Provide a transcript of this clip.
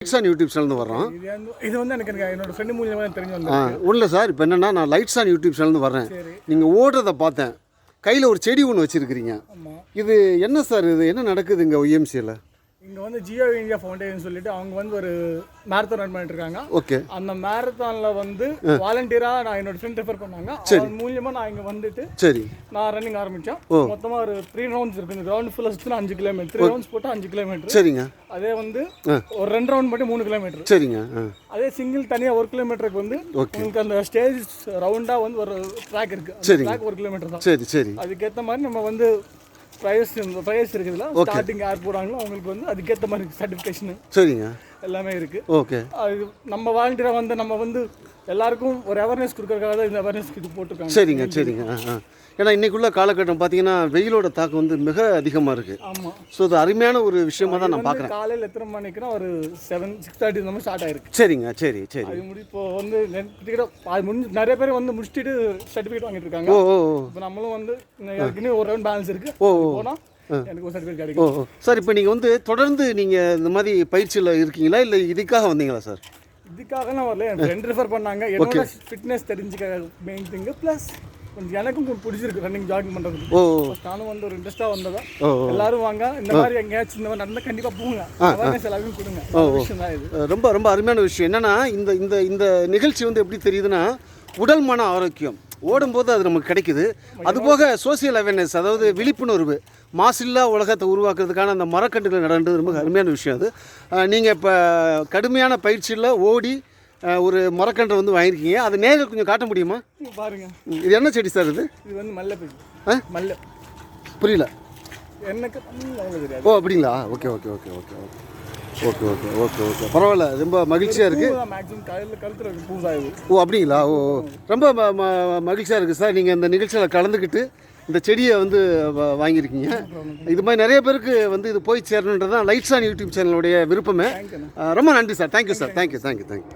Lights on YouTube channel வர்றோம். இது வந்து எனக்கு என்னோட ஃப்ரெண்ட் மூலியமா தெரிஞ்சு வந்தது. ஒன்றும் இல்லை சார், இப்போ என்னென்னா நான் லைட்ஸ் ஆன் யூடியூப் சேனல் வர்றேன். நீங்கள் ஓடுறத பார்த்தேன், கையில் ஒரு செடி ஒன்று வச்சுருக்கிறீங்க. இது என்ன சார், இது என்ன நடக்குது இங்கே ஒய்எம்சியில்? இங்கே வந்து ஜியோ இந்தியா ஃபவுண்டேஷன் சொல்லிட்டு அவங்க வந்து ஒரு மேரத்தான் ரன் பண்ணிட்டு இருக்காங்க. ஓகே. அந்த மேரத்தானில் வந்து வாலண்டியராக நான் என்னோட ஃப்ரெண்ட் ரெஃபர் பண்ணாங்க. அது மூலியமாக நான் இங்கே வந்துட்டு சரி நான் ரன்னிங் ஆரம்பித்தேன். மொத்தமாக ஒரு 3 ரவுண்ட்ஸ் இருக்குது. இந்த ரவுண்ட் ஃபுல்லாக சுற்றினா 5 கிலோமீட்டர், 3 ரவுண்ட்ஸ் போட்டால் 5 கிலோமீட்டர். சரிங்க. அதே வந்து ஒரு 2 ரவுண்ட் மட்டும் 3 கிலோமீட்டர். சரிங்க. அதே சிங்கிள் தனியாக 1 கிலோமீட்டருக்கு வந்து உங்களுக்கு அந்த ஸ்டேஜ் ரவுண்டாக வந்து ஒரு ட்ராக் இருக்குது. சரி, ட்ராக் 1 கிலோமீட்டர் தான். சரி சரி. அதுக்கேற்ற மாதிரி நம்ம வந்து ப்ரைஸ் இருக்குதுல, ஸ்டார்டிங் யார் போகிறாங்களோ அவங்களுக்கு வந்து அதுக்கேற்ற மாதிரி சர்டிஃபிகேஷனு சரிங்க எல்லாமே இருக்குது. ஓகே. அது நம்ம வாலண்டியராக வந்து நம்ம வந்து எல்லாருக்கும் ஒரு அவேர்னஸ் கொடுக்கறதுக்காக தான் இந்த அவேர்னஸ் இது போட்டிருக்காங்க. சரிங்க சரிங்க. ஏன்னா இன்றைக்குள்ள காலகட்டம் பார்த்தீங்கன்னா வெயிலோட தாக்கம் வந்து மிக அதிகமாக இருக்குது. ஆமாம். ஸோ அது அருமையான ஒரு விஷயமா தான் நான் பார்க்குறேன். காலையில் எத்தனை மணிக்குன்னா ஒரு 6:30 நம்ம ஸ்டார்ட் ஆயிருக்கு. சரிங்க சரி சரி. அது இப்போ வந்து நிறைய பேர் வந்து முடிச்சுட்டு சர்டிஃபிகேட் வாங்கிட்டு இருக்காங்க. ஓ ஓ. இப்போ நம்மளும் வந்து ஏற்கனவே ஒரு ரவுண்ட் பேலன்ஸ் இருக்குது. போனால் எனக்கு ஒரு சர்டிஃபிகேட் கிடைக்கும். ஓ சார், இப்போ நீங்கள் வந்து தொடர்ந்து நீங்கள் இந்த மாதிரி பயிற்சியில் இருக்கீங்களா இல்லை இதுக்காக வந்தீங்களா சார்? இதுக்காக நான் வரல, என் ஃப்ரெண்ட் ரெஃபர் பண்ணாங்க. என்னோட ஃபிட்னஸ் தெரிஞ்சுக்க மெயின் திங்கு, ப்ளஸ் கொஞ்சம் எனக்கும் கொஞ்சம் பிடிச்சிருக்கு ரன்னிங் ஜாகிங் பண்ணுறது. ஓ. நானும் வந்து ஒரு இன்ட்ரெஸ்ட்டாக வந்ததா. எல்லாரும் வாங்க, இந்த மாதிரி எங்கேயாச்சும் இந்த மாதிரி நடந்தால் கண்டிப்பாக போங்க, அவேர்னஸ் எல்லாருக்கும் கொடுங்க. இது ரொம்ப ரொம்ப அருமையான விஷயம். என்னென்னா இந்த இந்த இந்த நிகழ்ச்சி வந்து எப்படி தெரியுதுன்னா உடல் மன ஆரோக்கியம் ஓடும்போது அது நமக்கு கிடைக்குது. அதுபோக சோசியல் அவேர்னஸ், அதாவது விழிப்புணர்வு, மாசில்லா உலகத்தை உருவாக்குறதுக்கான அந்த மரக்கன்றுகள் நடந்தது ரொம்ப அருமையான விஷயம். அது நீங்கள் இப்போ கடுமையான பயிற்சியில் ஓடி ஒரு மரக்கன்றை வந்து வாங்கியிருக்கீங்க. அது நேரில் கொஞ்சம் காட்ட முடியுமா? பாருங்க. இது என்ன செடி சார்? இது வந்து மல்லை. மல்லை புரியல எனக்கு தெரியாது. ஓ அப்படிங்களா? Okay okay okay okay okay okay okay okay okay பரவாயில்ல, ரொம்ப மகிழ்ச்சியாக இருக்குது. ஓ அப்படிங்களா? ஓ ரொம்ப மகிழ்ச்சியாக இருக்குது சார். நீங்கள் இந்த நிகழ்ச்சியில் கலந்துக்கிட்டு இந்த செடியை வந்து வாங்கியிருக்கீங்க. இது மாதிரி நிறைய பேருக்கு வந்து இது போய் சேரணுன்றது தான் லைட்ஸ் ஆன் யூடியூப் சேனலுடைய விருப்பமே. ரொம்ப நன்றி sir. Thank you sir. Thank you thank you thank you.